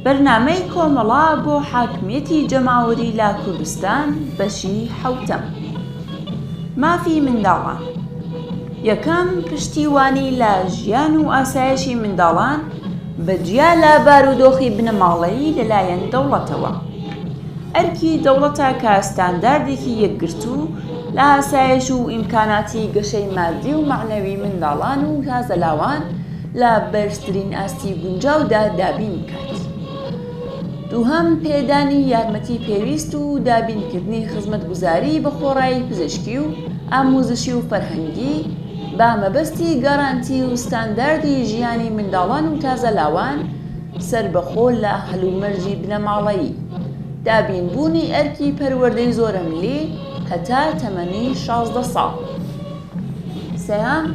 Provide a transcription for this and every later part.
بەرنامەی کۆمەڵا بۆ حاکمیەتی جەماوەری لا کوردستان بەشی حەوتەم. مافی منداڵان. یەکەم پشتیوانی لە ژیان و ئاسایشی منداڵان بەجیا لە بارودۆخی بنەماڵەیی لەلایەن دەوڵەتەوە. ئەرکی دەوڵەتە کە ستانداردێکی یەکگرتوو لە ئاسایش و ئیمکاناتی گەشەی مادی و معنەوی منداڵان و هازەلاوان لە بەرزترین ئاستی گونجاودا دابین بکات. دووهەم پێدانی یارمەتی پێویست و دابینکردنی خزمەتگوزاری بە خۆڕایی پزیشکی و ئامۆزشی و فەرهەنگی بە مەبەستی گەڕانتی و ستانداردی ژیانی منداڵان و تازەلاوان سەربەخۆ لە هەلومەرجی بنەماڵەیی، دابینبوونی ئەرکی پەروەردەی زۆرە ملی هەتا تەمەنی 16 ساڵ. سێهەم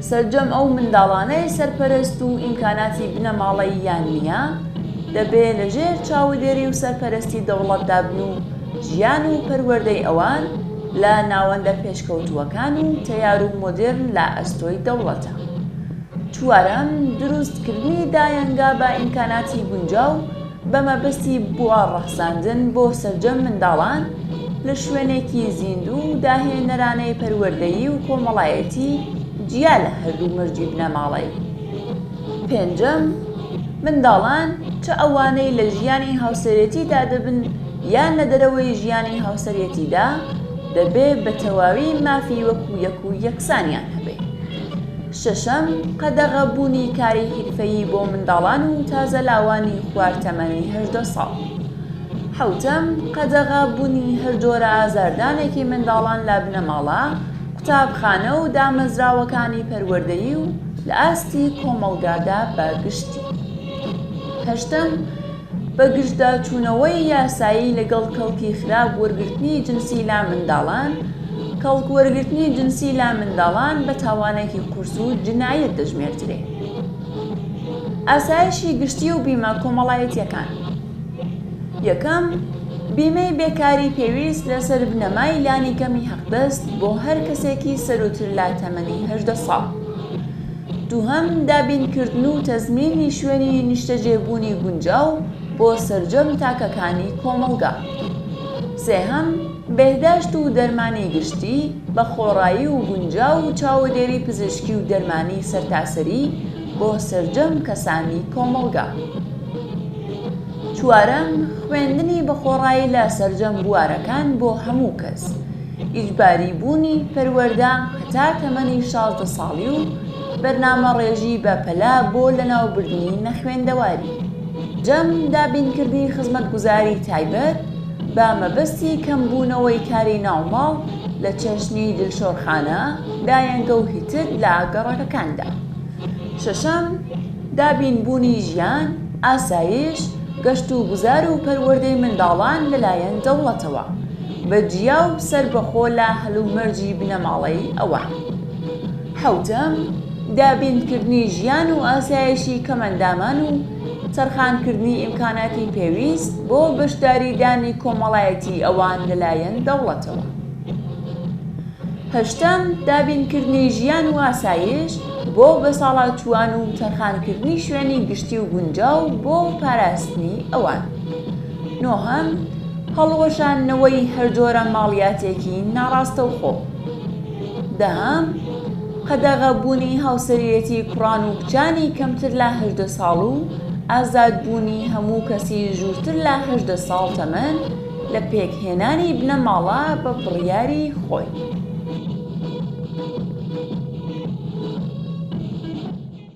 سەرجەم ئەو منداڵانەی سەرپەرست و ئیمکاناتی بنەماڵەیی یان نییە دەبێت لەژێر چاودێری و سەرپەرستی دەوڵەتدا بن و ژیان و پەروەردەی ئەوان لە ناوەندە پێشکەوتووەکان و تەیار و مۆدێرن لە ئەستۆی دەوڵەتە. چوارەم دروستکردنی دایەنگا بە ئیمکاناتی گونجاو بە مەبەستی بوارڕەخساندن بۆ سەرجەم منداڵان لە شوێنێکی زیندوو و داهێنەرانەی پەروەردەیی و کۆمەڵایەتی جیا لە هەردوو مەرجی بنەماڵەیی. پێنجەم منداڵان چه ئەوانەی لە ژیانی هاوسەرەتیدا دەبن یان لە دەرەوەی ژیانی هاوسەرەتیدا دەبێت بە تەواوی مافی وەکو یەک و یەکسانیان هەبێت. شەشەم قەدەغەبوونی کاری حرفەیی بۆ منداڵان و تازەلاوانی خواردتەمەنی 18 ساڵ. حەوتەم قەدەغەبوونی هەر جۆرە ئازاردانێکی منداڵان لە بنەماڵە، قوتابخانە و دامەزراوەکانی پەروەردەیی و لە ئاستی کۆمەڵگادا بەگشتی. هەشتەم بەگشتدا چوونەوەی یاسایی لەگەڵ کەڵکی خراپ وەرگرتنی جنسی لا منداڵان. کەڵک وەرگرتنی جنسی لا منداڵان بە تاوانێکی قورس و جنایەت دەژمێردرێت. ئاسایشی گشتی و بیمە کۆمەڵایەتیەکان. یەکەم بیمەی بێکاری پێویست لەسەر بنەمای لانی کەمی حەقدەست بۆ هەر کەسێکی سەرۆتر لا تەمەنی 18 ساڵ. دووهەم دابینکردن و تەزمینی شوێنی نیشتەجێبوونی گونجاو بۆ سەرجەم تاکەکانی کۆمەڵگا. سێهەم بەهداشت و دەرمانی گشتی بە خۆڕایی و گونجاو و چاودێری پزیشکی و دەرمانی سەرتاسەری بۆ سەرجەم کەسانی کۆمەڵگا. چوارەم خوێندنی بە خۆڕایی لە سەرجەم بوارەکان بۆ هەموو کەس، ئیجباری بوونی پەروەردە هەتا تەمەنی 16 ساڵی و بەرنامە ڕێژی بەپەلا بۆ لەناوبردنی نەخوێندەواری. جەم دابینکردنی خزمەتگوزاری تایبەت بە مەبەستی کەمبوونەوەی کاری ناوماڵ لە چەشنی دڵشۆرخانە، دایەنگە و هیتر لە گەڕەکەکاندا. شەشەم دابینبوونی ژیان، ئاسایش، گەشت و گوزار و پەروەردەی منداڵان لەلایەن دەوڵەتەوە بەجیا و سەربەخۆ لە هەلومەرجی بنەماڵەیی ئەوان. حەوتەم دابینکردنی ژیان و ئاسایشی کەمەندامان و تەرخانکردنی ئیمکاناتی پێویست بۆ بەشداریدانی کۆمەڵایەتی ئەوان لەلایەن دەوڵەتەوە. هەشتەم دابینکردنی ژیان و ئاسایش بۆ بەساڵاتچووان و تەرخانکردنی شوێنی گشتی و گونجاو بۆ پاراستنی ئەوان. نۆهەم هەڵوەشاندنەوەی هەر جۆرە ماڵیاتێکی ناڕاستەوخۆ. دەهەم قەدەغەبوونی هاوسەرەتی کوڕان و کچانی کەمتر لە 18 ساڵ و ئازادبوونی هەموو کەسی ژوورتر لە 18 ساڵ تەمەن لە پێکهێنانی بنەماڵە بە بڕیاری خۆی.